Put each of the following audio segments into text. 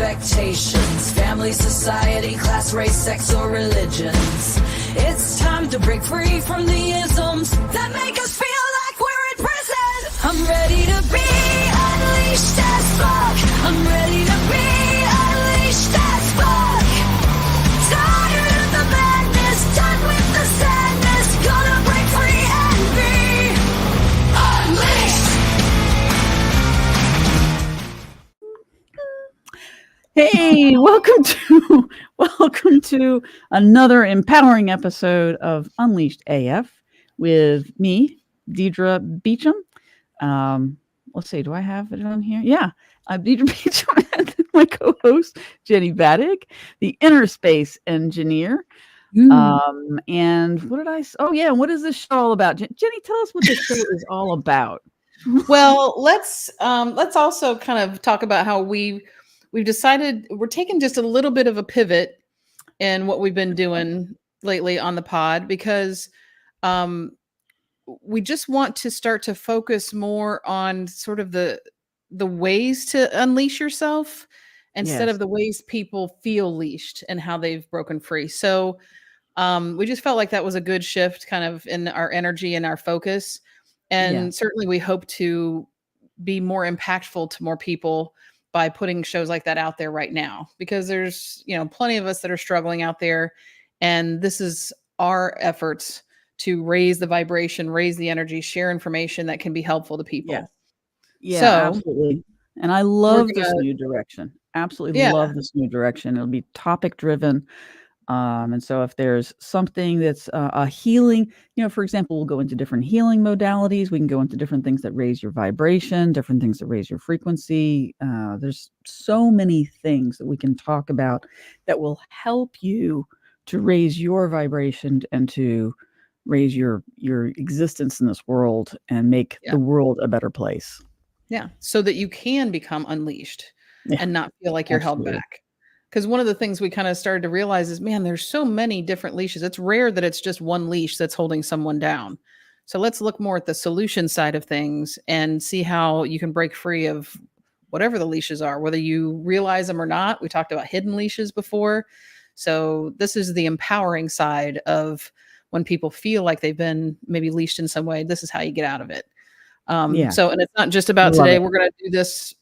expectations, family, society, class, race, sex, or religions. It's time to break free from the isms that make us feel like we're in prison. I'm ready to be unleashed as fuck. I'm ready to be unleashed as fuck. Tired of the madness, done with the sadness. Gonna break free and be unleashed. Hey, welcome to another empowering episode of Unleashed AF with me, Deidre Beecham. Let's see, do I have it on here? Yeah, I'm Deidre Beecham and my co-host, Jenny Vadig, the inner space engineer. And what did I say? Oh, yeah, what is this show all about? Jenny, tell us what this show is all about. Well, let's also kind of talk about how we've decided we're taking just a little bit of a pivot in what we've been doing lately on the pod, because we just want to start to focus more on sort of the ways to unleash yourself instead of the ways people feel leashed and how they've broken free. So we just felt like that was a good shift kind of in our energy and our focus. And certainly we hope to be more impactful to more people by putting shows like that out there right now, because there's, plenty of us that are struggling out there. And this is our efforts to raise the vibration, raise the energy, share information that can be helpful to people. Yeah, absolutely. And I love this new direction. Absolutely love this new direction. It'll be topic driven. And so if there's something that's a healing, for example, we'll go into different healing modalities. We can go into different things that raise your vibration, different things that raise your frequency. There's so many things that we can talk about that will help you to raise your vibration and to raise your existence in this world and make the world a better place. Yeah. So that you can become unleashed and not feel like you're held back. Because one of the things we kind of started to realize is, man, there's so many different leashes. It's rare that it's just one leash that's holding someone down. So let's look more at the solution side of things and see how you can break free of whatever the leashes are, whether you realize them or not. We talked about hidden leashes before. So this is the empowering side of when people feel like they've been maybe leashed in some way. This is how you get out of it. So, and it's not just about today. We're going to do this.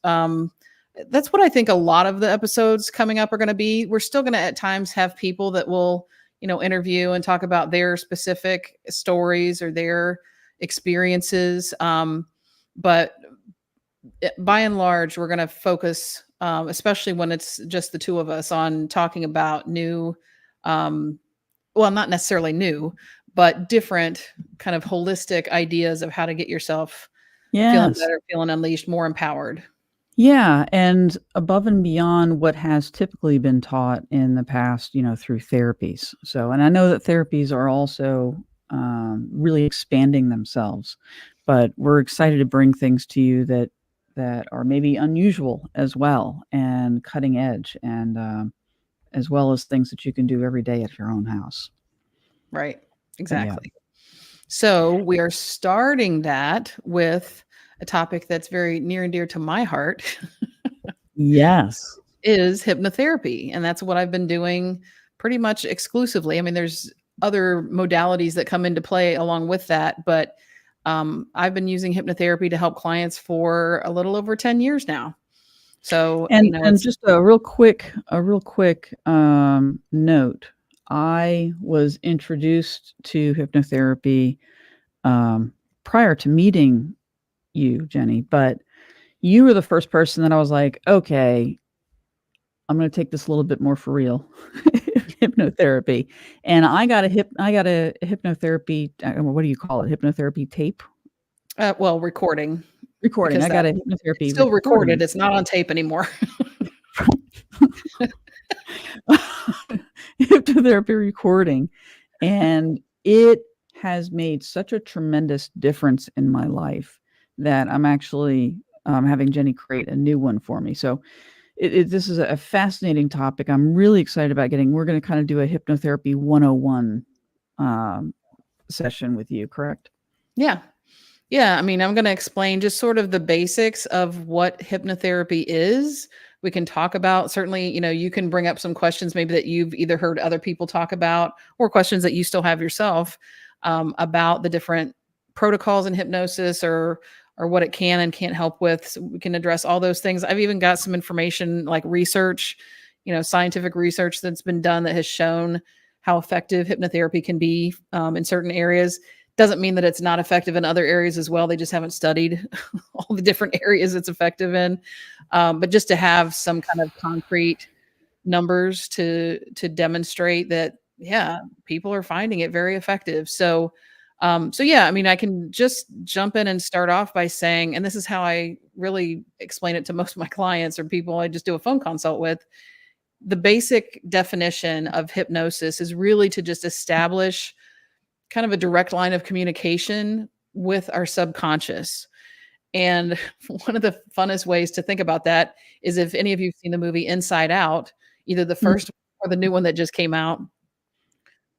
That's what I think a lot of the episodes coming up are going to be. We're still going to at times have people that will, interview and talk about their specific stories or their experiences. But by and large, we're going to focus, especially when it's just the two of us, on talking about new, well, not necessarily new, but different kind of holistic ideas of how to get yourself feeling better, feeling unleashed, more empowered. Yeah. And above and beyond what has typically been taught in the past, through therapies. So, and I know that therapies are also really expanding themselves, but we're excited to bring things to you that are maybe unusual as well, and cutting edge, and as well as things that you can do every day at your own house. Right. Exactly. So we are starting that with a topic that's very near and dear to my heart. Yes. Is hypnotherapy. And that's what I've been doing pretty much exclusively. I mean, there's other modalities that come into play along with that, but I've been using hypnotherapy to help clients for a little over 10 years now. So, and just a real quick note. I was introduced to hypnotherapy prior to meeting you, Jenny, but you were the first person that I was like, okay, I'm going to take this a little bit more for real. Hypnotherapy. And I got a hypnotherapy, what do you call it? Hypnotherapy tape? Well, recording. I got a hypnotherapy. It's still recorded. It's not on tape anymore. Hypnotherapy recording. And it has made such a tremendous difference in my life that I'm actually having Jenny create a new one for me. So this is a fascinating topic. I'm really excited about we're going to kind of do a hypnotherapy 101 session with you, correct? Yeah. Yeah, I mean, I'm going to explain just sort of the basics of what hypnotherapy is. We can talk about, certainly, you can bring up some questions maybe that you've either heard other people talk about or questions that you still have yourself, about the different protocols in hypnosis, or what it can and can't help with. So we can address all those things. I've even got some information like research, scientific research that's been done that has shown how effective hypnotherapy can be, in certain areas. Doesn't mean that it's not effective in other areas as well. They just haven't studied all the different areas it's effective in. But just to have some kind of concrete numbers to demonstrate that, yeah, people are finding it very effective. So yeah, I mean, I can just jump in and start off by saying, and this is how I really explain it to most of my clients or people I just do a phone consult with. The basic definition of hypnosis is really to just establish kind of a direct line of communication with our subconscious. And one of the funnest ways to think about that is if any of you've seen the movie Inside Out, either the Mhm. first or the new one that just came out,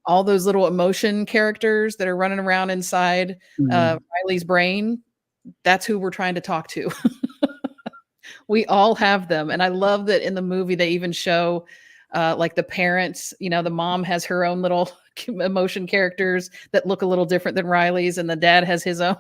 all those little emotion characters that are running around inside Mhm. Riley's brain, that's who we're trying to talk to. We all have them. And I love that in the movie, they even show like the parents, the mom has her own little emotion characters that look a little different than Riley's, and the dad has his own.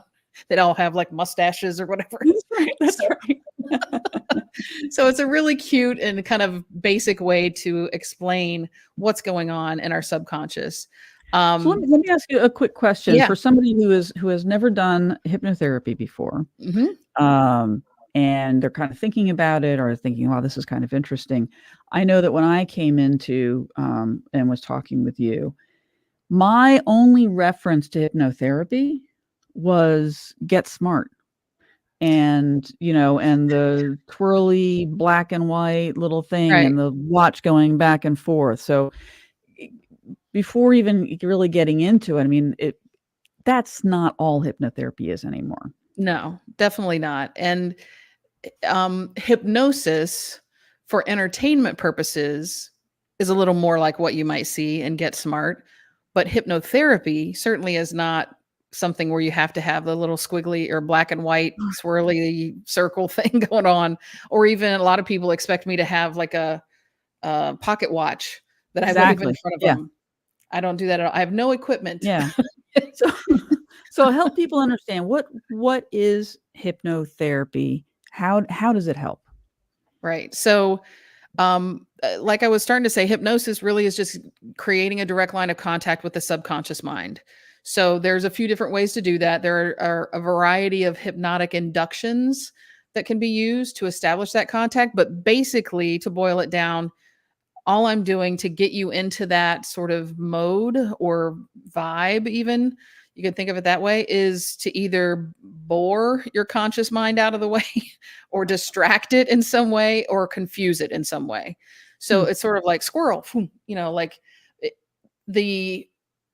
They all have like mustaches or whatever. That's right, that's So, right. so it's a really cute and kind of basic way to explain what's going on in our subconscious. So let Um, me let me ask you a quick question yeah. for somebody who has never done hypnotherapy before, Mhm. um, and they're kind of thinking about it or thinking, "Wow, this is kind of interesting." I know that when I came into, and was talking with you, my only reference to hypnotherapy was Get Smart. And the twirly black and white little thing Right. and the watch going back and forth. So, e before even really getting into it, I mean, that's not all hypnotherapy is anymore. No, definitely not. And hypnosis for entertainment purposes is a little more like what you might see and Get Smart, but hypnotherapy certainly is not something where you have to have the little squiggly or black and white swirly circle thing going on, or even a lot of people expect me to have like a pocket watch that I wave in Exactly. front of Yeah, them. I don't do that at all. I have no equipment. yeah. So so help people understand what is hypnotherapy? How does it help? Right. So, like I was starting to say, hypnosis really is just creating a direct line of contact with the subconscious mind. So there's a few different ways to do that. There are a variety of hypnotic inductions that can be used to establish that contact. But basically, to boil it down, all I'm doing to get you into that sort of mode or vibe, even you can think of it that way, is to either bore your conscious mind out of the way or distract it in some way or confuse it in some way. So Hmm, it's sort of like squirrel, like it, the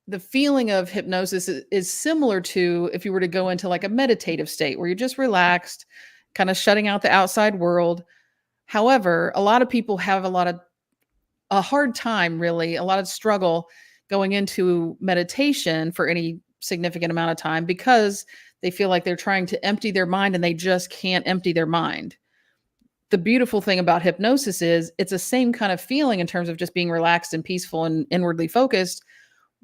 the feeling of hypnosis is similar to if you were to go into like a meditative state where you're just relaxed, kind of shutting out the outside world. However, a lot of people have a hard time, really, a lot of struggle going into meditation for any significant amount of time because they feel like they're trying to empty their mind and they just can't empty their mind. The beautiful thing about hypnosis is it's the same kind of feeling in terms of just being relaxed and peaceful and inwardly focused,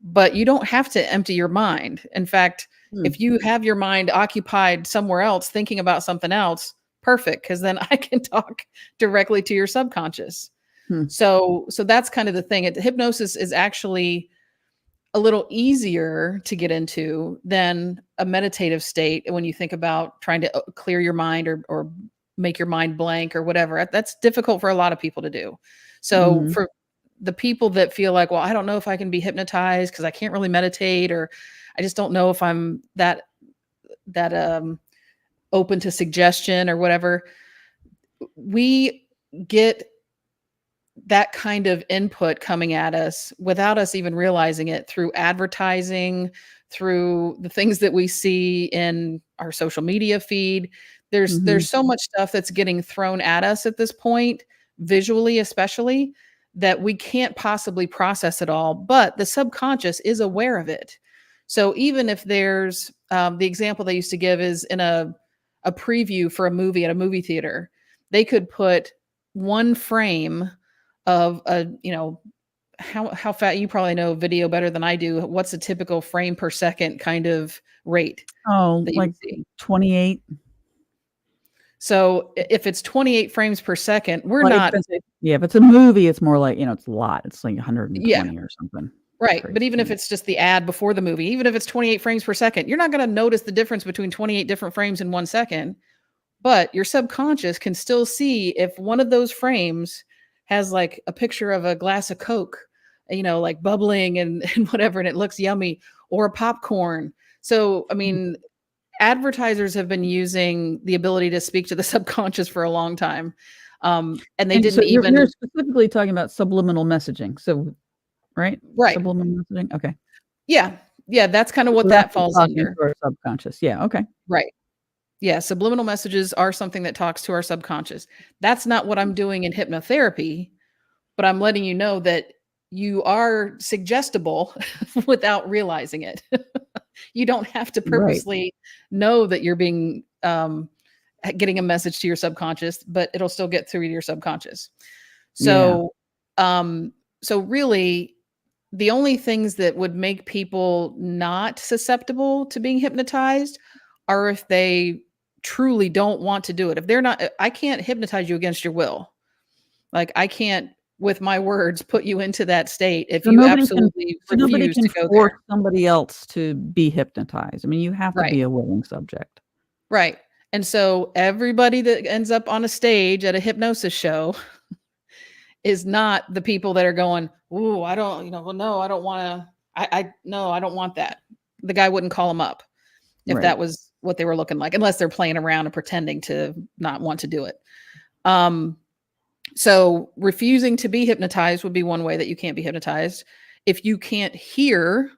but you don't have to empty your mind. In fact, hmm, if you have your mind occupied somewhere else thinking about something else, perfect, because then I can talk directly to your subconscious. hmm. So that's kind of the thing. Hypnosis is actually a little easier to get into than a meditative state when you think about trying to clear your mind or make your mind blank or whatever. That's difficult for a lot of people to do. So Mhm. for the people that feel like, well, I don't know if I can be hypnotized because I can't really meditate, or I just don't know if I'm that open to suggestion or whatever. We get that kind of input coming at us without us even realizing it through advertising, through the things that we see in our social media feed. There's Mhm. so much stuff that's getting thrown at us at this point, visually especially, that we can't possibly process it all, but the subconscious is aware of it. So even if there's the example they used to give is in a preview for a movie at a movie theater. They could put one frame of a, how fat, you probably know video better than I do. What's a typical frame per second kind of rate? Oh, like 28. So if it's 28 frames per second, we're not. If it's a movie, it's more like, it's a lot. It's like 120 or something. Right. But even if it's just the ad before the movie, even if it's 28 frames per second, you're not going to notice the difference between 28 different frames in 1 second. But your subconscious can still see if one of those frames has like a picture of a glass of Coke, like bubbling and whatever, and it looks yummy, or a popcorn. So, I mean, advertisers have been using the ability to speak to the subconscious for a long time. And didn't even. You're specifically talking about subliminal messaging. So, right? Subliminal messaging. Okay. Yeah. Yeah. That's kind of what that falls under. Our subconscious. Yeah. Okay. Right. Yeah. Subliminal messages are something that talks to our subconscious. That's not what I'm doing in hypnotherapy, but I'm letting you know that you are suggestible without realizing it. You don't have to purposely know that you're being getting a message to your subconscious, but it'll still get through to your subconscious. So, so really, the only things that would make people not susceptible to being hypnotized are if they truly don't want to do it. If they're not, I can't hypnotize you against your will. Like I can't, with my words, put you into that state if you absolutely refuse to go force somebody else to be hypnotized. I mean, you have to be a willing subject. Right. And so everybody that ends up on a stage at a hypnosis show is not the people that are going, "Ooh, I don't, no, I don't want to, no, I don't want that." The guy wouldn't call them up if that was what they were looking like, unless they're playing around and pretending to not want to do it. So refusing to be hypnotized would be one way that you can't be hypnotized. If you can't hear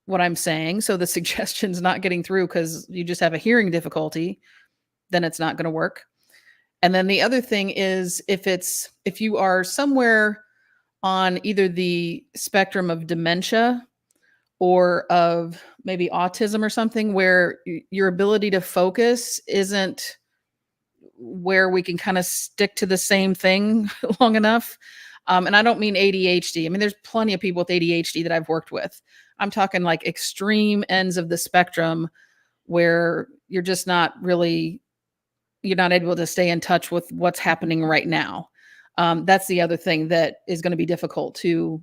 what I'm saying, so the suggestion's not getting through because you just have a hearing difficulty, then it's not going to work. And then the other thing is if you are somewhere on either the spectrum of dementia or of maybe autism or something where your ability to focus isn't where we can kind of stick to the same thing long enough. And I don't mean ADHD. I mean, there's plenty of people with ADHD that I've worked with. I'm talking like extreme ends of the spectrum where you're just not really, you're not able to stay in touch with what's happening right now. That's the other thing that is going to be difficult to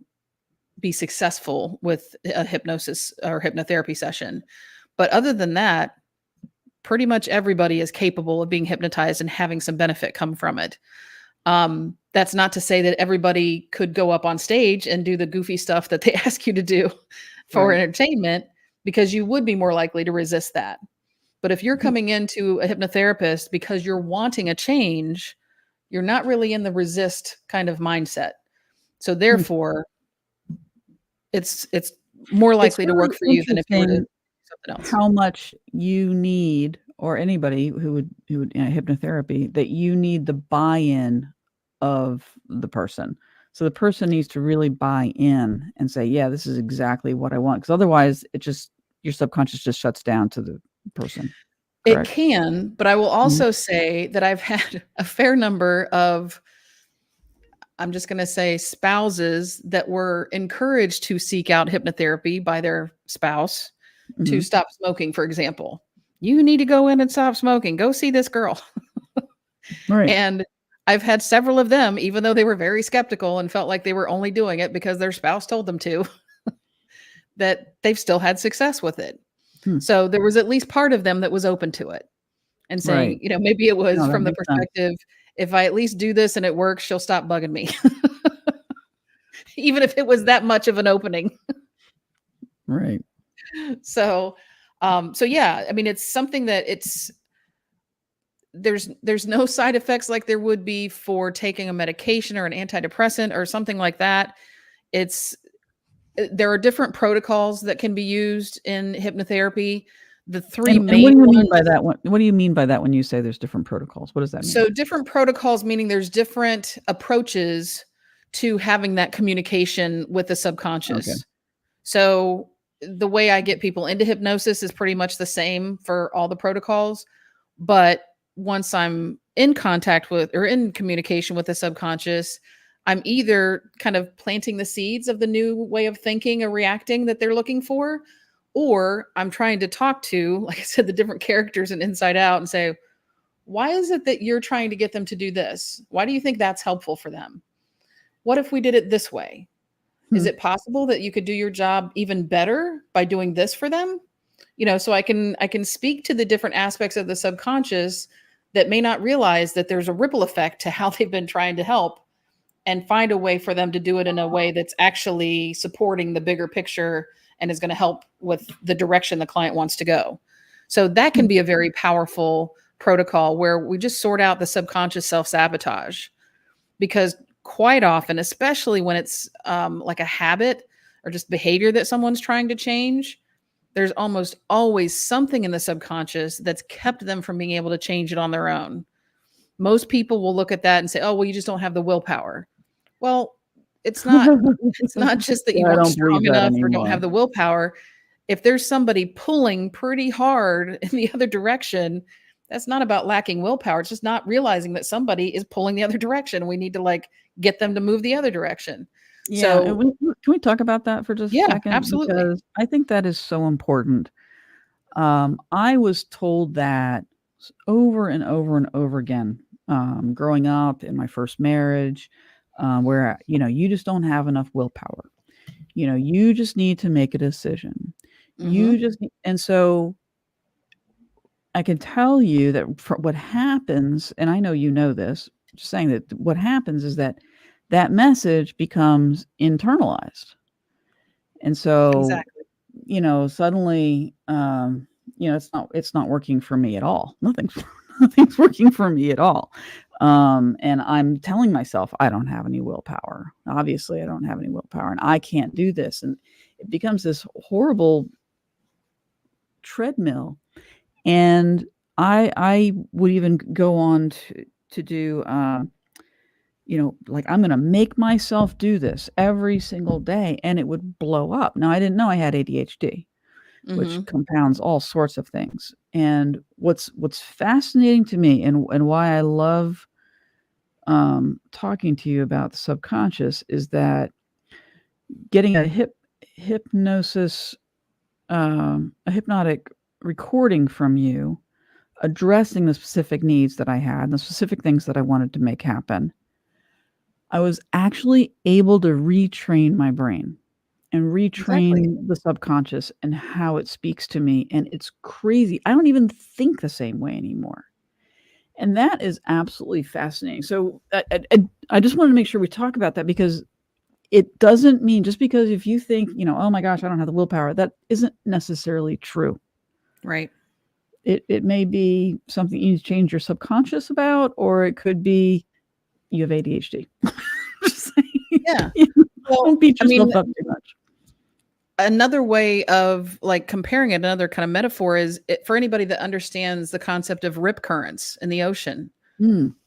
be successful with a hypnosis or hypnotherapy session. But other than that, pretty much everybody is capable of being hypnotized and having some benefit come from it. That's not to say that everybody could go up on stage and do the goofy stuff that they ask you to do for entertainment, because you would be more likely to resist that. But if you're coming into a hypnotherapist because you're wanting a change, you're not really in the resist kind of mindset. So therefore, it's more likely to work for you than if you were to do something else. How much you need, or anybody who would hypnotherapy, that you need the buy-in of the person. So the person needs to really buy in and say, yeah, this is exactly what I want. Because otherwise your subconscious just shuts down to the person. Correct? It can, but I will also say that I've had a fair number of, I'm just going to say, spouses that were encouraged to seek out hypnotherapy by their spouse to stop smoking, for example. You need to go in and stop smoking. Go see this girl. Right. And I've had several of them, even though they were very skeptical and felt like they were only doing it because their spouse told them to, that they've still had success with it. So there was at least part of them that was open to it and saying, maybe it was from the perspective, if I at least do this and it works, she'll stop bugging me. Even if it was that much of an opening. Right. So yeah, I mean, it's something that there's no side effects like there would be for taking a medication or an antidepressant or something like that. There are different protocols that can be used in hypnotherapy. The three main ones. What do you mean by that? What do you mean by that when you say there's different protocols? What does that mean? So different protocols, meaning there's different approaches to having that communication with the subconscious. Okay. So the way I get people into hypnosis is pretty much the same for all the protocols. But once I'm in contact with or in communication with the subconscious, I'm either kind of planting the seeds of the new way of thinking or reacting that they're looking for, or I'm trying to talk to, like I said, the different characters in Inside Out and say, why is it that you're trying to get them to do this? Why do you think that's helpful for them? What if we did it this way? Is it possible that you could do your job even better by doing this for them? So I can speak to the different aspects of the subconscious that may not realize that there's a ripple effect to how they've been trying to help, and find a way for them to do it in a way that's actually supporting the bigger picture and is going to help with the direction the client wants to go. So that can be a very powerful protocol where we just sort out the subconscious self-sabotage, because quite often, especially when it's like a habit or just behavior that someone's trying to change, there's almost always something in the subconscious that's kept them from being able to change it on their own. Most people will look at that and say, oh, well, you just don't have the willpower. Well, it's not just that you aren't strong enough or don't have the willpower. If there's somebody pulling pretty hard in the other direction, that's not about lacking willpower. It's just not realizing that somebody is pulling the other direction. We need to get them to move the other direction. Yeah. So can we talk about that for just a second? Absolutely. Because I think that is so important. I was told that over and over and over again, growing up in my first marriage, where, you just don't have enough willpower. You just need to make a decision. And so I can tell you that what happens, and I know you know this, just saying that what happens is that message becomes internalized. And so, suddenly, it's not working for me at all. Nothing's working for me at all. And I'm telling myself, I don't have any willpower. Obviously, I don't have any willpower, and I can't do this. And it becomes this horrible treadmill. And I would even go on to do, I'm going to make myself do this every single day, and it would blow up. Now, I didn't know I had ADHD, which compounds all sorts of things. And what's fascinating to me, and why I love talking to you about the subconscious, is that getting a hypnosis, a hypnotic recording from you addressing the specific needs that I had and the specific things that I wanted to make happen, I was actually able to retrain my brain and retrain the subconscious and how it speaks to me. And it's crazy. I don't even think the same way anymore. And that is absolutely fascinating. So I just want to make sure we talk about that, because it doesn't mean, just because if you think, oh my gosh, I don't have the willpower, that isn't necessarily true. Right. It may be something you need to change your subconscious about, or it could be you have ADHD. Yeah. Well, don't beat yourself up too much. Another way of comparing it, another kind of metaphor is for anybody that understands the concept of rip currents in the ocean,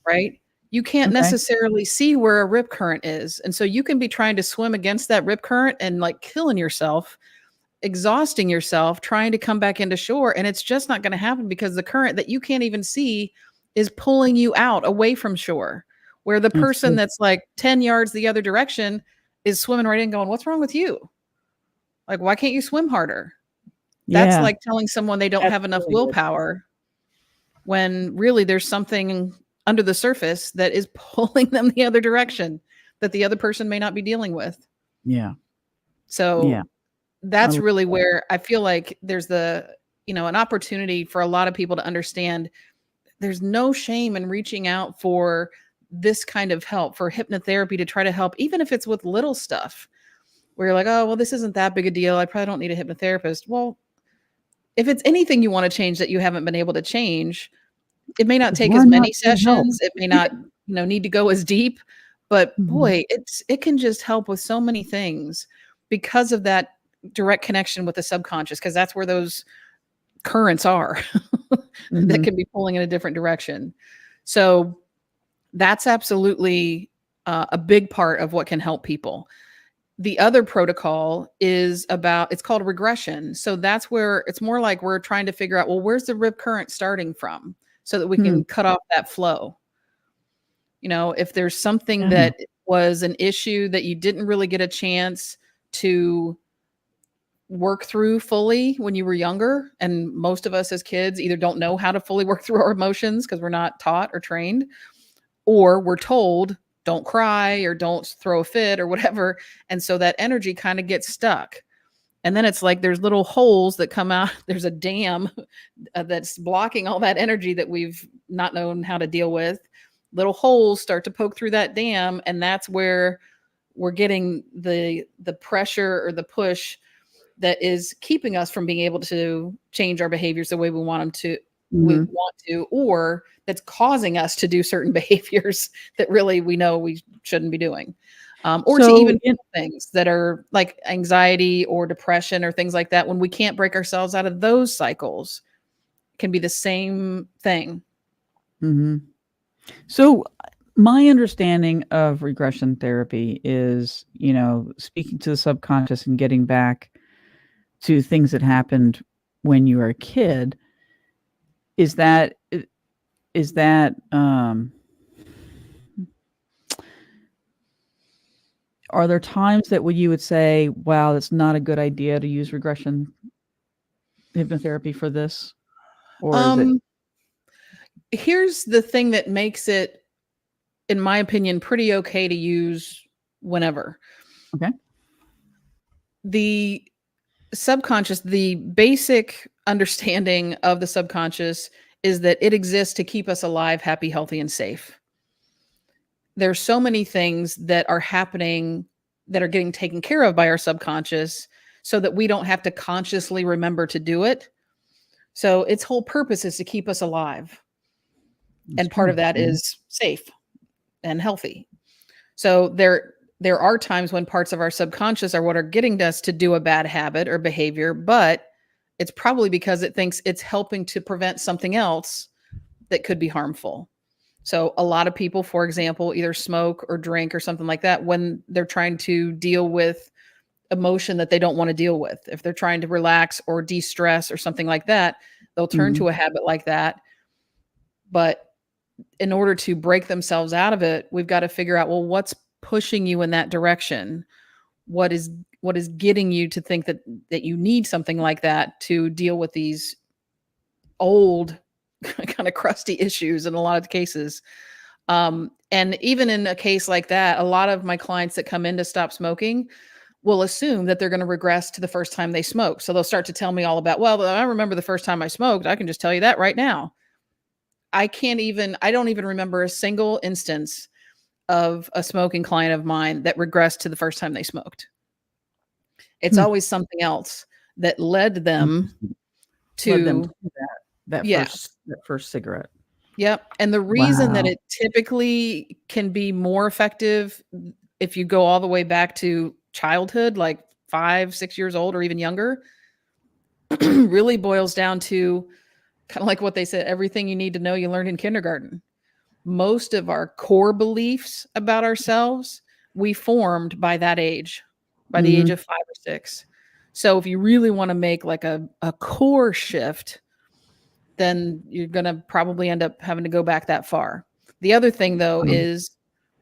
right? You can't necessarily see where a rip current is. And so you can be trying to swim against that rip current and killing yourself, exhausting yourself, trying to come back into shore. And it's just not going to happen, because the current that you can't even see is pulling you out away from shore, where the person that's 10 yards the other direction is swimming right in going, what's wrong with you? Why can't you swim harder? That's like telling someone they don't have enough willpower, when really there's something under the surface that is pulling them the other direction that the other person may not be dealing with. Yeah. So that's really where I feel like there's an opportunity for a lot of people to understand there's no shame in reaching out for this kind of help, for hypnotherapy, to try to help, even if it's with little stuff where you're like, oh, well, this isn't that big a deal. I probably don't need a hypnotherapist. Well, if it's anything you want to change that you haven't been able to change, it may not take as many sessions. It may not, need to go as deep, but boy, it can just help with so many things because of that direct connection with the subconscious, because that's where those currents are that can be pulling in a different direction. So that's absolutely a big part of what can help people. the other protocol is it's called regression. So that's where it's more like we're trying to figure out, well, where's the rip current starting from so that we can cut off that flow. If there's something that was an issue that you didn't really get a chance to work through fully when you were younger, and most of us as kids either don't know how to fully work through our emotions because we're not taught or trained, or we're told don't cry or don't throw a fit or whatever. And so that energy kind of gets stuck. And then it's like there's little holes that come out. There's a dam that's blocking all that energy that we've not known how to deal with. Little holes start to poke through that dam. And that's where we're getting the pressure or the push that is keeping us from being able to change our behaviors the way we want them to. We want to, or that's causing us to do certain behaviors that really we know we shouldn't be doing. Or to even things that are like anxiety or depression or things like that. When we can't break ourselves out of those cycles, it can be the same thing. So my understanding of regression therapy is, speaking to the subconscious and getting back to things that happened when you were a kid. Is that are there times that you would say, wow, that's not a good idea to use regression hypnotherapy for this? Or is it? Here's the thing that makes it, in my opinion, pretty okay to use whenever. Okay. The subconscious, the basic understanding of the subconscious is that it exists to keep us alive, happy, healthy, and safe. There's so many things that are happening that are getting taken care of by our subconscious so that we don't have to consciously remember to do it. So its whole purpose is to keep us alive. And part of that is safe and healthy. So there are times when parts of our subconscious are what are getting us to do a bad habit or behavior, but it's probably because it thinks it's helping to prevent something else that could be harmful. So a lot of people, for example, either smoke or drink or something like that when they're trying to deal with emotion that they don't want to deal with. If they're trying to relax or de-stress or something like that, they'll turn to a habit like that. But in order to break themselves out of it, we've got to figure out, well, what's pushing you in that direction? What is getting you to think that you need something like that to deal with these old kind of crusty issues in a lot of cases. And even in a case like that, a lot of my clients that come in to stop smoking will assume that they're going to regress to the first time they smoked. So they'll start to tell me all about, well, I remember the first time I smoked. I can just tell you that right now. I don't even remember a single instance of a smoking client of mine that regressed to the first time they smoked. It's always something else that led them to that first cigarette. Yep. And the reason that it typically can be more effective if you go all the way back to childhood, like 5, 6 years old or even younger, really boils down to kind of like what they said, everything you need to know you learned in kindergarten. Most of our core beliefs about ourselves, we formed by that age, by the age of 5 or 6. So if you really want to make like a core shift, then you're going to probably end up having to go back that far. The other thing though is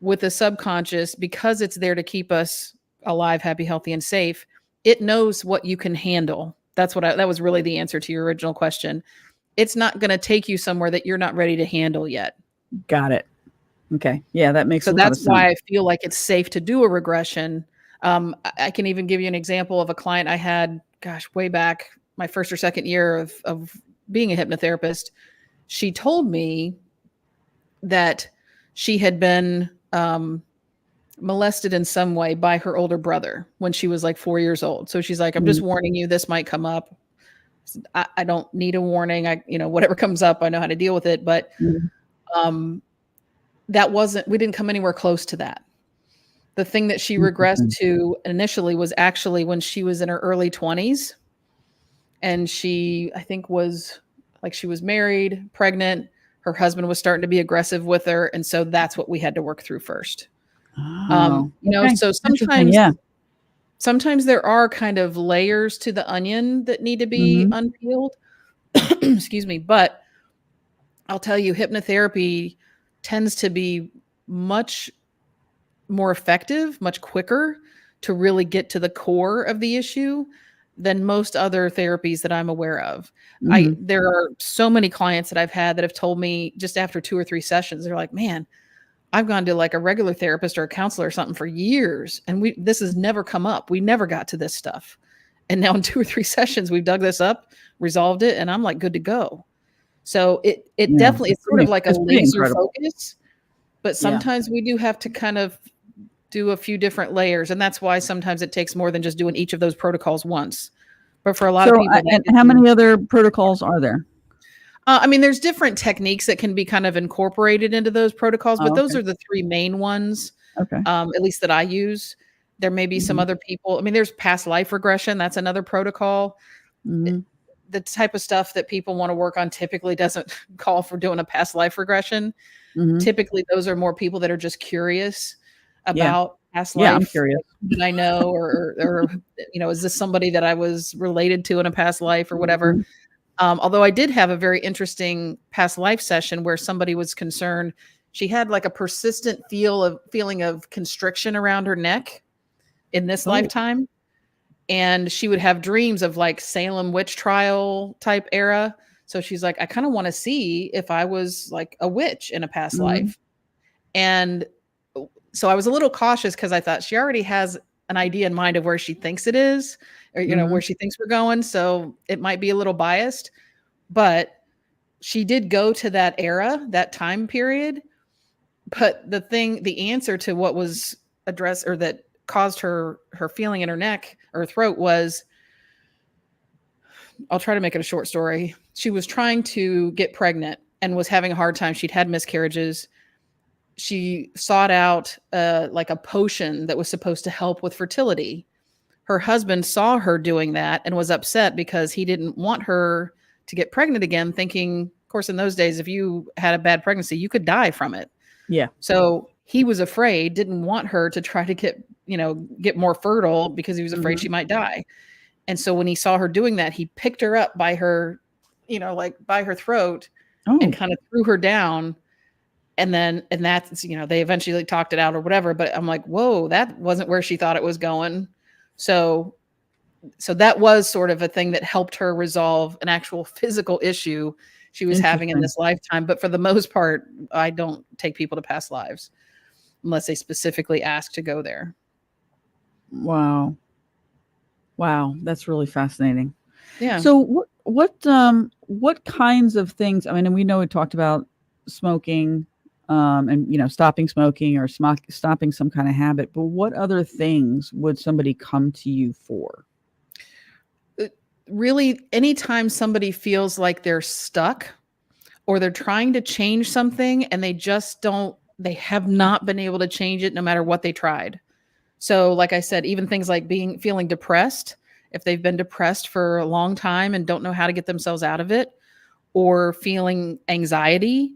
with the subconscious, because it's there to keep us alive, happy, healthy, and safe, it knows what you can handle. That was really the answer to your original question. It's not going to take you somewhere that you're not ready to handle yet. Got it. Okay. Yeah, that makes sense. So that's why I feel like it's safe to do a regression. I can even give you an example of a client I had, way back my first or second year of being a hypnotherapist. She told me that she had been molested in some way by her older brother when she was like 4 years old. So she's like, I'm just warning you, this might come up. I don't need a warning. Whatever comes up, I know how to deal with it. But we didn't come anywhere close to that. The thing that she regressed to initially was actually when she was in her early 20s. And she, I think she was married, pregnant. Her husband was starting to be aggressive with her. And so that's what we had to work through first. Okay. So sometimes sometimes there are kind of layers to the onion that need to be unpeeled. Excuse me. But I'll tell you, hypnotherapy tends to be much more effective, much quicker to really get to the core of the issue than most other therapies that I'm aware of. There are so many clients that I've had that have told me just after 2 or 3 sessions, they're like, man, I've gone to like a regular therapist or a counselor or something for years, and this has never come up. We never got to this stuff. And now in 2 or 3 sessions, we've dug this up, resolved it, and I'm like good to go. So it definitely, it's sort of like a laser focus, but sometimes we do have to kind of do a few different layers. And that's why sometimes it takes more than just doing each of those protocols once. But for a lot of people. And how many other protocols are there? I mean, there's different techniques that can be kind of incorporated into those protocols, but those are the 3 main ones, at least that I use. There may be some other people. I mean, there's past life regression. That's another protocol. The type of stuff that people want to work on typically doesn't call for doing a past life regression. Typically, those are more people that are just curious about past life. Yeah, I'm curious. Did I know, or is this somebody that I was related to in a past life or whatever? Although I did have a very interesting past life session where somebody was concerned. She had like a persistent feeling of constriction around her neck in this lifetime. And she would have dreams of like Salem witch trial type era. So she's like, I kind of want to see if I was like a witch in a past life. And so I was a little cautious because I thought she already has an idea in mind of where she thinks it is, or, where she thinks we're going. So it might be a little biased, but she did go to that era, that time period. But the answer to what was addressed, or that caused her feeling in her neck or throat, was, I'll try to make it a short story. She was trying to get pregnant and was having a hard time. She'd had miscarriages. She sought out like a potion that was supposed to help with fertility. Her husband saw her doing that and was upset because he didn't want her to get pregnant again, thinking, of course, in those days, if you had a bad pregnancy, you could die from it. Yeah. So he was afraid, didn't want her to try to get more fertile because he was afraid she might die. And so when he saw her doing that, he picked her up by her, like by her throat and kind of threw her down. And that's, they eventually talked it out or whatever. But I'm like, whoa, that wasn't where she thought it was going. So that was sort of a thing that helped her resolve an actual physical issue she was having in this lifetime. But for the most part, I don't take people to past lives unless they specifically ask to go there. Wow. That's really fascinating. Yeah. So what kinds of things, I mean, and we know we talked about smoking, and, stopping smoking or stopping some kind of habit, but what other things would somebody come to you for? Really, anytime somebody feels like they're stuck or they're trying to change something and they have not been able to change it no matter what they tried. So like I said, even things like feeling depressed, if they've been depressed for a long time and don't know how to get themselves out of it, or feeling anxiety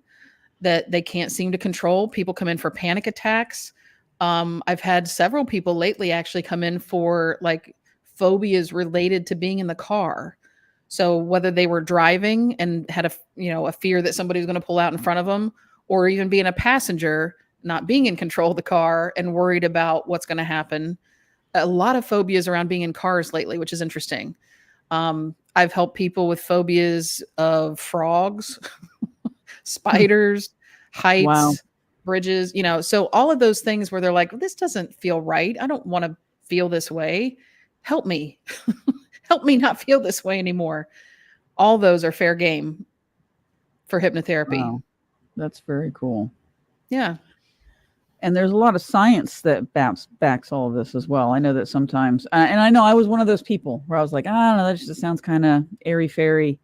that they can't seem to control. People come in for panic attacks. I've had several people lately actually come in for like phobias related to being in the car. So whether they were driving and had a fear that somebody was going to pull out in front of them, or even being a passenger, not being in control of the car and worried about what's going to happen. A lot of phobias around being in cars lately, which is interesting. I've helped people with phobias of frogs, spiders, heights, bridges, so all of those things where they're like, this doesn't feel right. I don't want to feel this way. Help me. Help me not feel this way anymore. All those are fair game for hypnotherapy. Wow. That's very cool. Yeah. And there's a lot of science that backs all of this as well. I know that sometimes, and I know I was one of those people where I was like, I don't know, that just sounds kind of airy-fairy.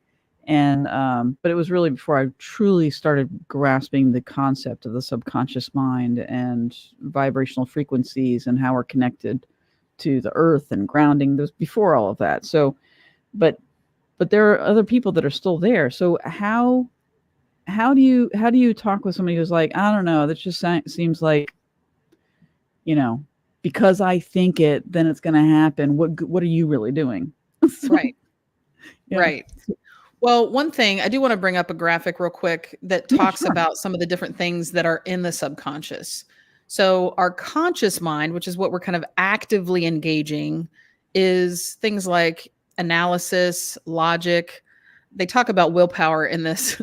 And, but it was really before I truly started grasping the concept of the subconscious mind and vibrational frequencies and how we're connected to the earth and grounding. Those before all of that. So, but there are other people that are still there. So how do you talk with somebody who's like, I don't know, that just seems like, because I think it, then it's going to happen. What are you really doing? Right. Yeah. Right. Well, one thing I do want to bring up a graphic real quick that talks sure. about some of the different things that are in the subconscious. So our conscious mind, which is what we're kind of actively engaging, is things like analysis, logic. They talk about willpower in this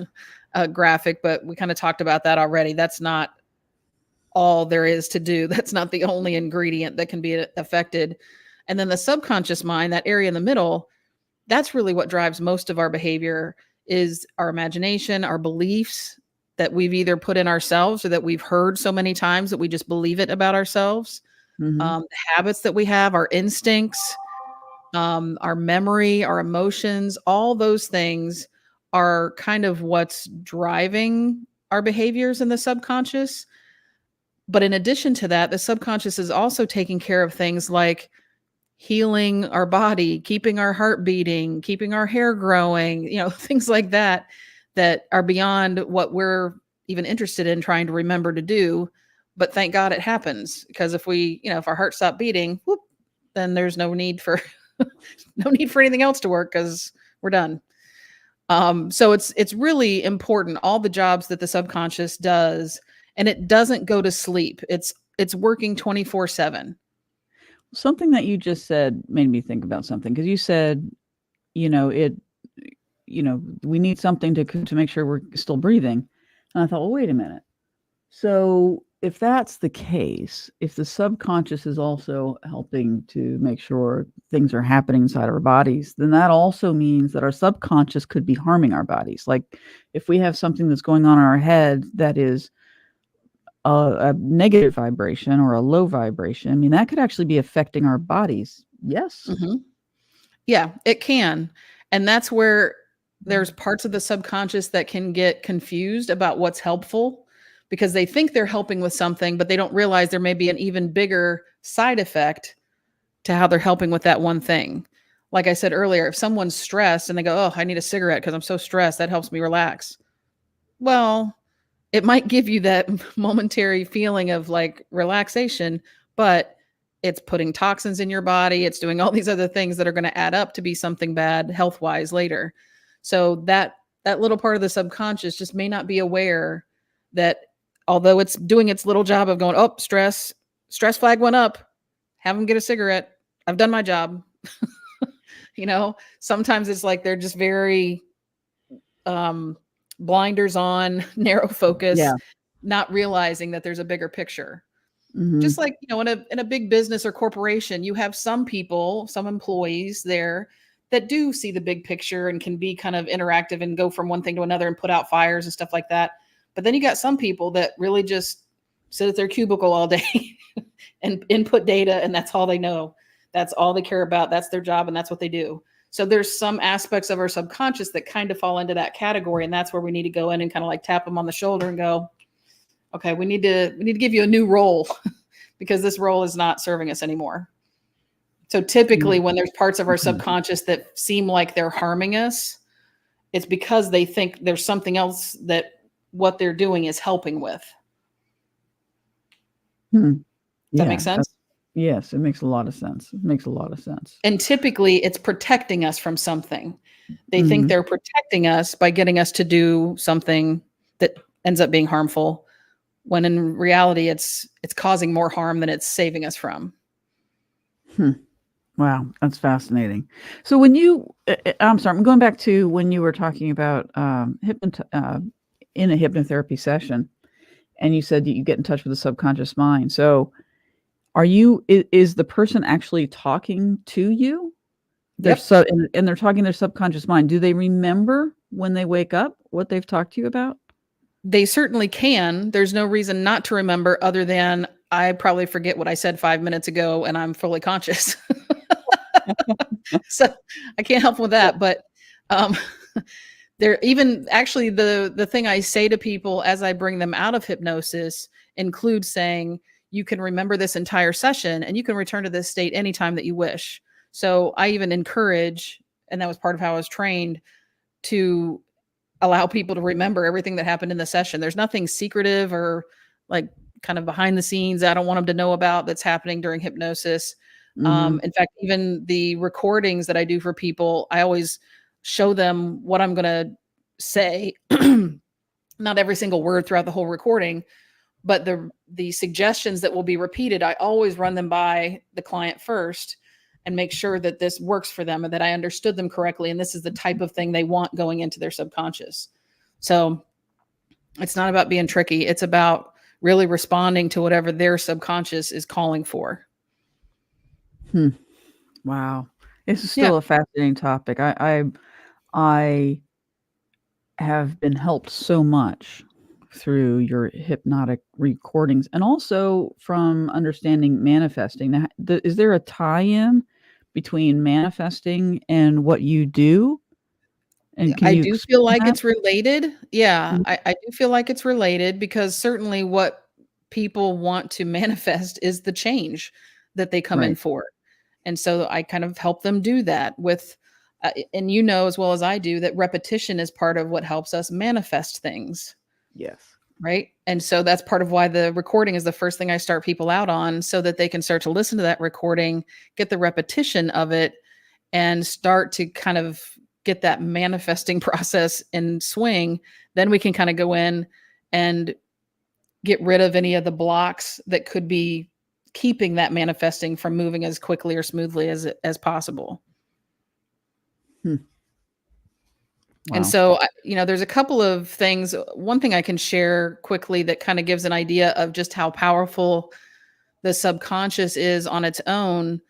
graphic, but we kind of talked about that already. That's not all there is to do. That's not the only ingredient that can be affected. And then the subconscious mind, that area in the middle, that's really what drives most of our behavior, is our imagination, our beliefs that we've either put in ourselves or that we've heard so many times that we just believe it about ourselves. The habits that we have, our instincts, our memory, our emotions, all those things are kind of what's driving our behaviors in the subconscious. But in addition to that, the subconscious is also taking care of things like healing our body, keeping our heart beating, keeping our hair growing, things like that, that are beyond what we're even interested in trying to remember to do. But thank God it happens, because if if our heart stopped beating, whoop, then there's no need for no need for anything else to work, because we're done. So it's really important, all the jobs that the subconscious does, and it doesn't go to sleep. It's working 24/7. Something that you just said made me think about something, because you said, we need something to make sure we're still breathing. And I thought, well, wait a minute. So if that's the case, if the subconscious is also helping to make sure things are happening inside our bodies, then that also means that our subconscious could be harming our bodies. Like if we have something that's going on in our head that is a negative vibration or a low vibration, I mean, that could actually be affecting our bodies. Yes. Mm-hmm. Yeah, it can. And that's where there's parts of the subconscious that can get confused about what's helpful, because they think they're helping with something, but they don't realize there may be an even bigger side effect to how they're helping with that one thing. Like I said earlier, if someone's stressed and they go, oh, I need a cigarette because I'm so stressed, that helps me relax. Well, it might give you that momentary feeling of like relaxation, but it's putting toxins in your body. It's doing all these other things that are going to add up to be something bad health-wise later. So that little part of the subconscious just may not be aware that although it's doing its little job of going, oh, stress flag went up, have them get a cigarette, I've done my job. Sometimes it's like they're just very blinders on, narrow focus, not realizing that there's a bigger picture. Mm-hmm. Just like, in a big business or corporation, you have some people, some employees there that do see the big picture and can be kind of interactive and go from one thing to another and put out fires and stuff like that. But then you got some people that really just sit at their cubicle all day and input data, and that's all they know. That's all they care about. That's their job, and that's what they do. So there's some aspects of our subconscious that kind of fall into that category, and that's where we need to go in and kind of like tap them on the shoulder and go, okay, we need to give you a new role because this role is not serving us anymore. So typically when there's parts of our subconscious that seem like they're harming us, it's because they think there's something else that what they're doing is helping with. Does that make sense? Yes, it makes a lot of sense. And typically it's protecting us from something. They think they're protecting us by getting us to do something that ends up being harmful, when in reality it's causing more harm than it's saving us from. Wow, that's fascinating. So when I'm sorry, I'm going back to when you were talking about in a hypnotherapy session, and you said that you get in touch with the subconscious mind. So is the person actually talking to you? They're and they're talking their subconscious mind. Do they remember when they wake up what they've talked to you about? They certainly can. There's no reason not to remember, other than I probably forget what I said 5 minutes ago and I'm fully conscious. So I can't help with that. But there, even actually the thing I say to people as I bring them out of hypnosis includes saying, you can remember this entire session and you can return to this state anytime that you wish. So I even encourage, and that was part of how I was trained, to allow people to remember everything that happened in the session. There's nothing secretive or like kind of behind the scenes I don't want them to know about that's happening during hypnosis. In fact, even the recordings that I do for people, I always show them what I'm going to say. Not every single word throughout the whole recording, but the suggestions that will be repeated, I always run them by the client first and make sure that this works for them and that I understood them correctly. And this is the type of thing they want going into their subconscious. So it's not about being tricky. It's about really responding to whatever their subconscious is calling for. Wow. This is still a fascinating topic. I have been helped so much through your hypnotic recordings and also from understanding manifesting. Now, is there a tie-in between manifesting and what you do? And I do feel like it's related. Yeah, I do feel like it's related because certainly what people want to manifest is the change that they come in for. And so I kind of help them do that with, and you know as well as I do that repetition is part of what helps us manifest things. Yes. Right. And so that's part of why the recording is the first thing I start people out on so that they can start to listen to that recording, get the repetition of it, and start to kind of get that manifesting process in swing. Then we can kind of go in and get rid of any of the blocks that could be keeping that manifesting from moving as quickly or smoothly as possible. Wow. And so, there's a couple of things. One thing I can share quickly that kind of gives an idea of just how powerful the subconscious is on its own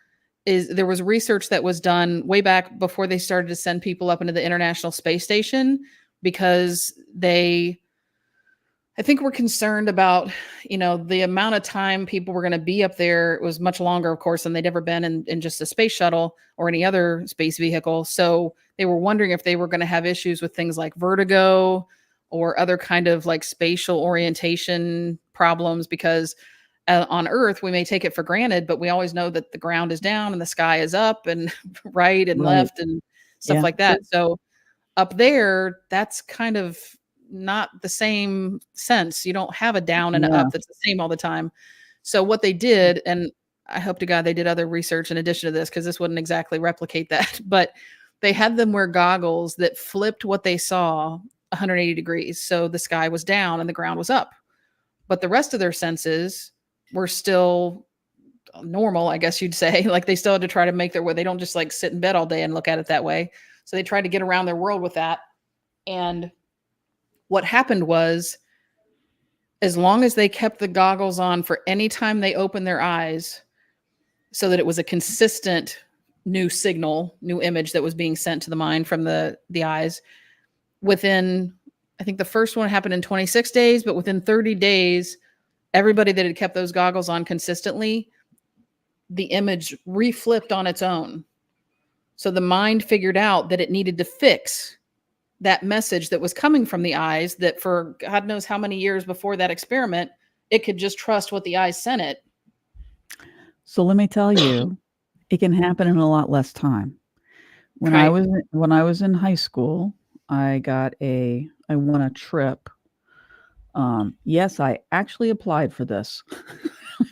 is there was research that was done way back before they started to send people up into the International Space Station because I think we're concerned about, the amount of time people were going to be up there. It was much longer, of course, than they'd ever been in just a space shuttle or any other space vehicle. So they were wondering if they were going to have issues with things like vertigo or other kind of like spatial orientation problems because on Earth, we may take it for granted, but we always know that the ground is down and the sky is up and right and left and stuff like that. So up there, that's kind of not the same sense. You don't have a down and up that's the same all the time. So what they did, and I hope to God they did other research in addition to this because this wouldn't exactly replicate that, but they had them wear goggles that flipped what they saw 180 degrees. So the sky was down and the ground was up, but the rest of their senses were still normal, I guess you'd say. Like they still had to try to make their way. They don't just like sit in bed all day and look at it that way. So they tried to get around their world with that. And what happened was, as long as they kept the goggles on for any time they opened their eyes, so that it was a consistent new signal, new image that was being sent to the mind from the eyes, within, I think the first one happened in 26 days, but within 30 days, everybody that had kept those goggles on consistently, the image reflipped on its own. So the mind figured out that it needed to fix that message that was coming from the eyes that for God knows how many years before that experiment, it could just trust what the eyes sent it. So let me tell you, it can happen in a lot less time. When I was in high school, I won a trip. Yes, I actually applied for this.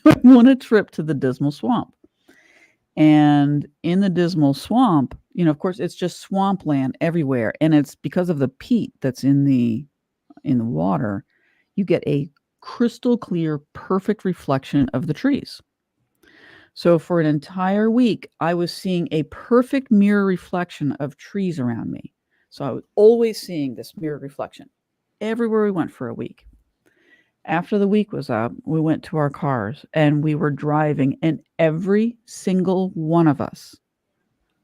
I won a trip to the Dismal Swamp. And in the Dismal Swamp, of course, it's just swampland everywhere. And it's because of the peat that's in the water, you get a crystal clear, perfect reflection of the trees. So for an entire week, I was seeing a perfect mirror reflection of trees around me. So I was always seeing this mirror reflection everywhere we went for a week. After the week was up, we went to our cars and we were driving, and every single one of us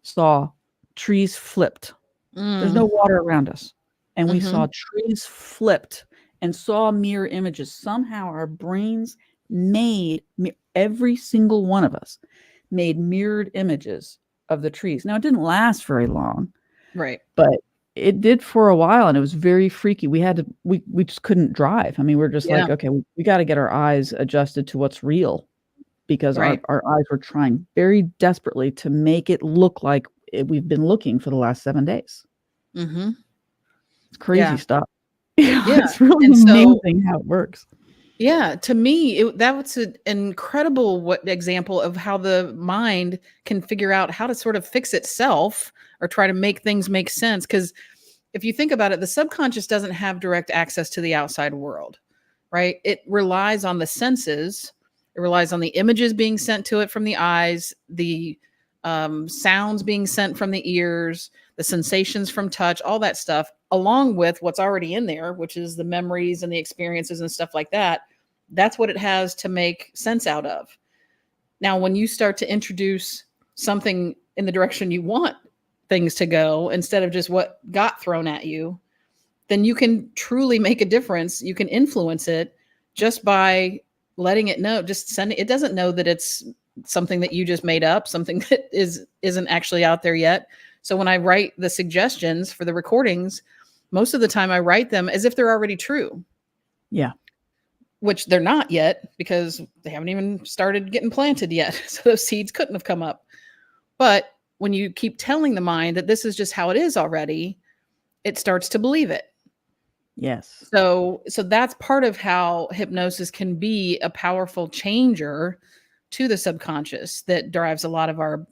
saw trees flipped. There's no water around us. And we saw trees flipped and saw mirror images. Somehow our brains every single one of us made mirrored images of the trees. Now, it didn't last very long. Right. But it did for a while, and it was very freaky. We just couldn't drive. I mean, we're just like, okay, we got to get our eyes adjusted to what's real because our eyes were trying very desperately to make it look like we've been looking for the last 7 days. Mm-hmm. It's crazy stuff. It's really amazing how it works. Yeah, to me, that was an incredible example of how the mind can figure out how to sort of fix itself or try to make things make sense. Because if you think about it, the subconscious doesn't have direct access to the outside world, right? It relies on the senses. It relies on the images being sent to it from the eyes, the sounds being sent from the ears, the sensations from touch, all that stuff, along with what's already in there, which is the memories and the experiences and stuff like that. That's what it has to make sense out of. Now, when you start to introduce something in the direction you want things to go instead of just what got thrown at you, then you can truly make a difference. You can influence it just by letting it know, just sending it. Doesn't know that it's something that you just made up, something that isn't actually out there yet. So when I write the suggestions for the recordings, most of the time I write them as if they're already true. Yeah. Which they're not yet because they haven't even started getting planted yet. So those seeds couldn't have come up. But when you keep telling the mind that this is just how it is already, it starts to believe it. Yes. So that's part of how hypnosis can be a powerful changer to the subconscious that drives a lot of our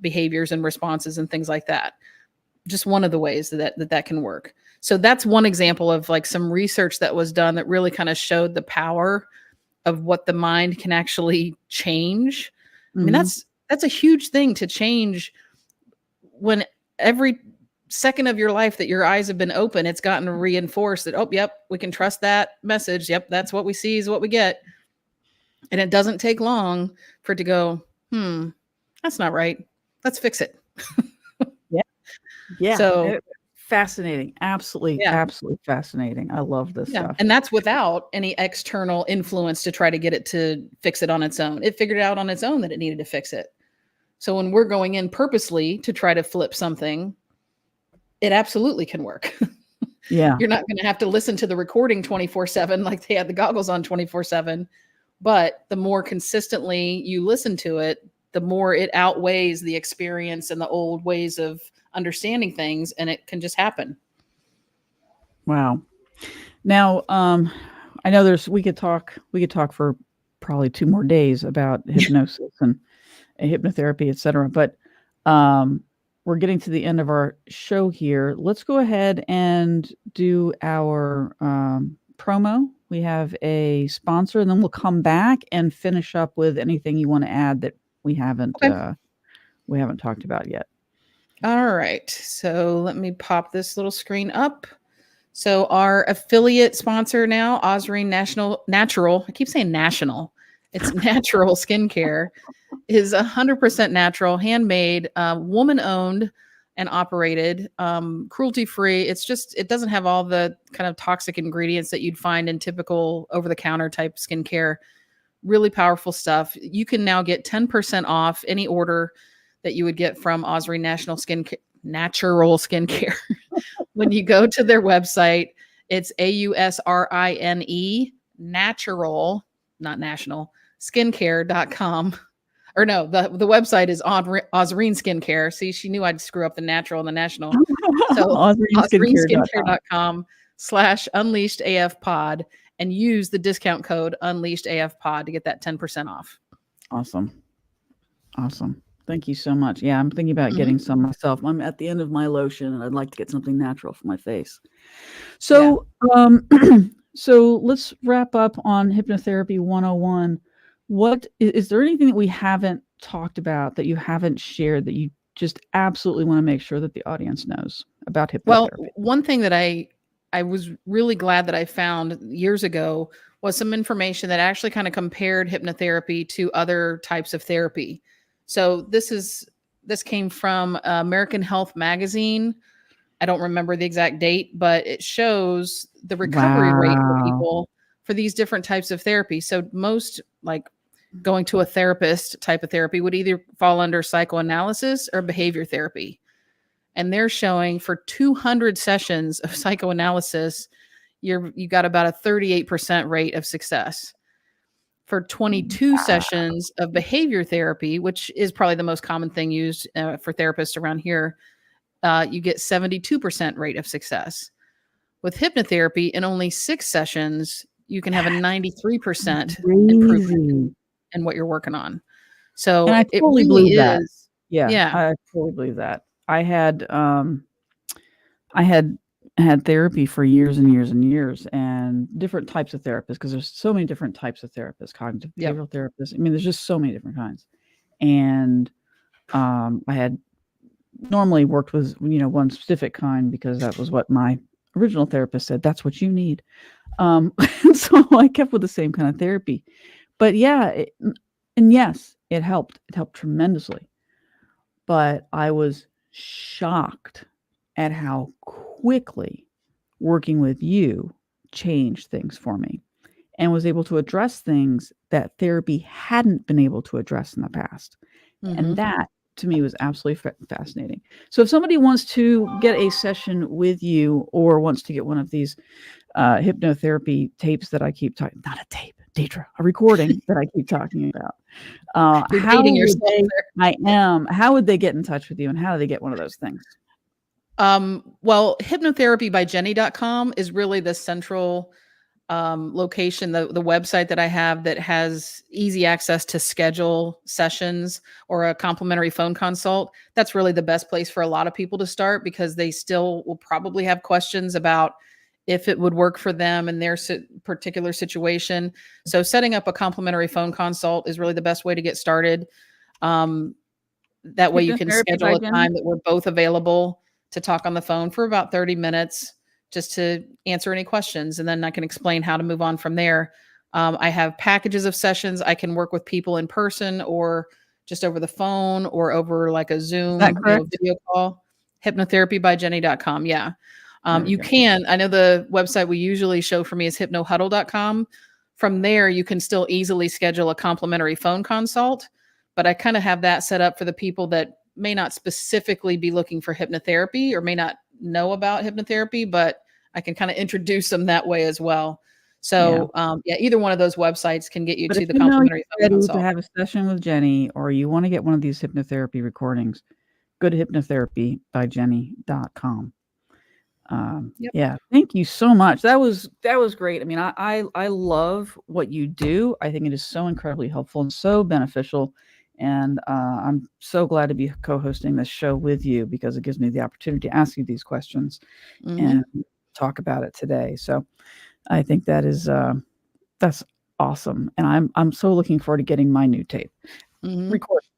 behaviors and responses and things like that. Just one of the ways that can work. So that's one example of like some research that was done that really kind of showed the power of what the mind can actually change. I mean, that's a huge thing to change when every second of your life that your eyes have been open, it's gotten reinforced that, oh, yep, we can trust that message. Yep, that's what we see is what we get. And it doesn't take long for it to go, that's not right. Let's fix it. Yeah. Yeah. So fascinating. Absolutely. Yeah. Absolutely fascinating. I love this stuff. And that's without any external influence to try to get it to fix it on its own. It figured out on its own that it needed to fix it. So when we're going in purposely to try to flip something, it absolutely can work. Yeah. You're not going to have to listen to the recording 24/7 like they had the goggles on 24/7. But the more consistently you listen to it, the more it outweighs the experience and the old ways of understanding things, and it can just happen. Wow. Now, I know we could talk for probably 2 more days about hypnosis and hypnotherapy, etc. But we're getting to the end of our show here. Let's go ahead and do our promo. We have a sponsor, and then we'll come back and finish up with anything you want to add that we haven't talked about yet. All right. So let me pop this little screen up. So our affiliate sponsor now, Osreen Natural. I keep saying national. It's natural skincare. Is 100% natural, handmade, woman-owned and operated, cruelty-free. It doesn't have all the kind of toxic ingredients that you'd find in typical over-the-counter type skincare. Really powerful stuff. You can now get 10% off any order that you would get from Osreen Natural Skincare. When you go to their website, it's AUSRINE natural, not national, skincare.com. Or no, the website is Osreen Skincare. See, she knew I'd screw up the natural and the national. So OsreenSkincare.com/UnleashedAFPod and use the discount code UnleashedAFPod to get that 10% off. Awesome. Thank you so much. Yeah, I'm thinking about getting some myself. I'm at the end of my lotion, and I'd like to get something natural for my face. So, so let's wrap up on Hypnotherapy 101. What is there anything that we haven't talked about that you haven't shared that you just absolutely want to make sure that the audience knows about hypnotherapy? Well, one thing that I was really glad that I found years ago was some information that actually kind of compared hypnotherapy to other types of therapy. So this came from American Health Magazine. I don't remember the exact date, but it shows the recovery rate for people for these different types of therapy. So most like going to a therapist type of therapy would either fall under psychoanalysis or behavior therapy. And they're showing for 200 sessions of psychoanalysis, you got about a 38% rate of success. For 22 sessions of behavior therapy, which is probably the most common thing used for therapists around here, you get 72% rate of success. With hypnotherapy, in only 6 sessions, you can have a 93% Crazy. improvement in what you're working on. So And I it totally really believe that. is. Yeah, Yeah. I totally believe that. I had had therapy for years and years and years, and different types of therapists, because there's so many different types of therapists, cognitive Yep. behavioral therapists. I mean, there's just so many different kinds. And I had normally worked with, one specific kind, because that was what my original therapist said, that's what you need. And so I kept with the same kind of therapy. But yeah, and yes, it helped. It helped tremendously. But I was shocked at how quickly working with you changed things for me, and was able to address things that therapy hadn't been able to address in the past. And that, to me, was absolutely fascinating. So if somebody wants to get a session with you, or wants to get one of these hypnotherapy tapes that I keep talking, not a tape, Deidre, a recording that I keep talking about. You're dating yourself there. I am. How would they get in touch with you, and how do they get one of those things? Well, hypnotherapybyjenny.com is really the central location, the website that I have that has easy access to schedule sessions or a complimentary phone consult. That's really the best place for a lot of people to start, because they still will probably have questions about if it would work for them in their particular situation. So setting up a complimentary phone consult is really the best way to get started. That way you can schedule a time that we're both available to talk on the phone for about 30 minutes, just to answer any questions. And then I can explain how to move on from there. I have packages of sessions. I can work with people in person, or just over the phone, or over like a Zoom video call. Hypnotherapybyjenny.com. Yeah. You can, I know the website we usually show for me is hypnohuddle.com. From there, you can still easily schedule a complimentary phone consult, but I kind of have that set up for the people that may not specifically be looking for hypnotherapy, or may not know about hypnotherapy, but I can kind of introduce them that way as well. So either one of those websites can get you to the complimentary phone consult. To have a session with Jenny, or you want to get one of these hypnotherapy recordings, go to hypnotherapybyjenny.com. Yeah, thank you so much. That was great. I mean, I love what you do. I think it is so incredibly helpful and so beneficial. And I'm so glad to be co-hosting this show with you, because it gives me the opportunity to ask you these questions and talk about it today. So I think that is that's awesome. And I'm so looking forward to getting my new tape recorded.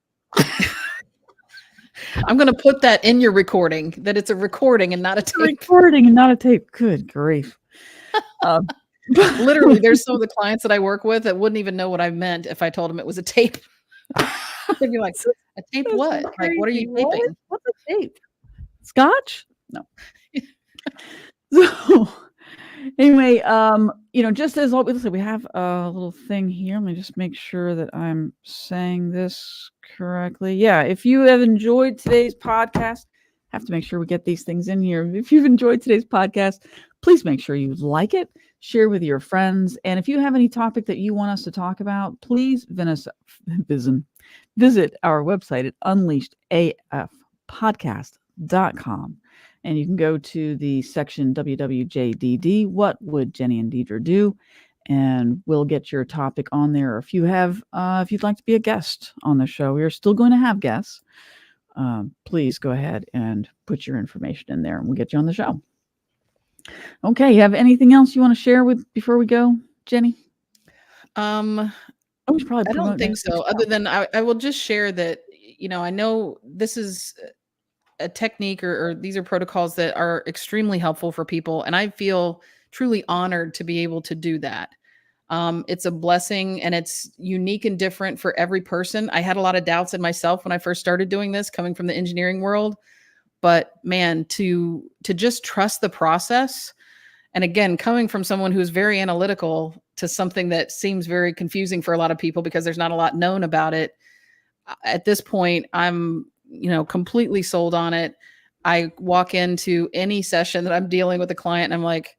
I'm going to put that in your recording, that it's a recording and not a tape. Recording and not a tape. Good grief. Literally, there's some of the clients that I work with that wouldn't even know what I meant if I told them it was a tape. They'd be like, a tape what? Like, what are you taping? What's a tape? Scotch? No. So anyway, just as always, we have a little thing here. Let me just make sure that I'm saying this correctly. Yeah, if you have enjoyed today's podcast, have to make sure we get these things in here. If you've enjoyed today's podcast, please make sure you like it, share with your friends. And if you have any topic that you want us to talk about, please visit our website at unleashedafpodcast.com. And you can go to the section WWJDD, What Would Jenny and Deidre Do? And we'll get your topic on there. If you have, if you'd like to be a guest on the show, we are still going to have guests. Please go ahead and put your information in there, and we'll get you on the show. Okay, you have anything else you want to share before we go, Jenny? I don't think so. Other than I will just share that, I know this is a technique, or these are protocols that are extremely helpful for people. And I feel truly honored to be able to do that. It's a blessing, and it's unique and different for every person. I had a lot of doubts in myself when I first started doing this, coming from the engineering world, but man, to just trust the process. And again, coming from someone who's very analytical to something that seems very confusing for a lot of people because there's not a lot known about it. At this point, I'm, completely sold on it. I walk into any session that I'm dealing with a client and I'm like,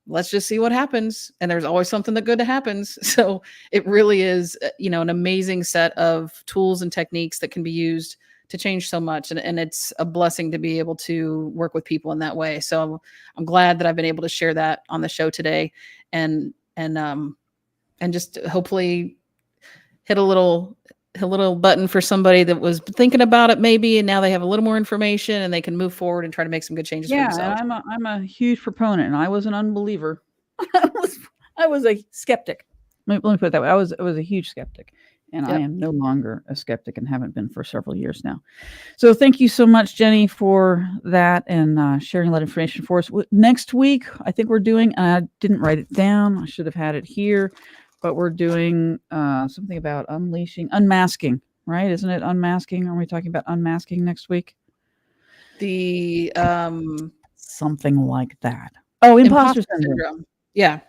let's just see what happens. And there's always something that good happens. So it really is, an amazing set of tools and techniques that can be used to change so much. And it's a blessing to be able to work with people in that way. So I'm glad that I've been able to share that on the show today. And and just hopefully hit a little button for somebody that was thinking about it maybe, and now they have a little more information and they can move forward and try to make some good changes for themselves. And I'm a huge proponent, and I was an unbeliever. I was a skeptic. Let me put it that way. I was a huge skeptic, and I am no longer a skeptic and haven't been for several years now. So thank you so much, Jenny, for that and sharing that information for us. Next week, I think we're doing, I didn't write it down. I should have had it here, but we're doing something about unmasking, right? Isn't it unmasking? Are we talking about unmasking next week? The something like that. Oh, imposter syndrome. Yeah.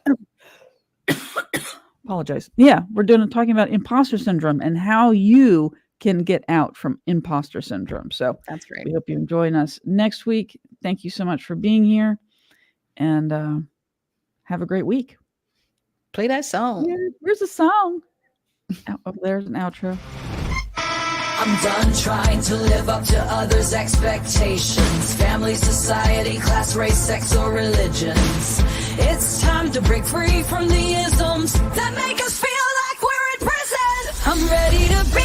Apologize. Yeah, we're talking about imposter syndrome and how you can get out from imposter syndrome. So that's great. We hope you join us next week. Thank you so much for being here, and have a great week. Play that song. Where's the song? Oh, there's an outro. I'm done trying to live up to others' expectations. Family, society, class, race, sex, or religions. It's time to break free from the isms that make us feel like we're in prison. I'm ready to be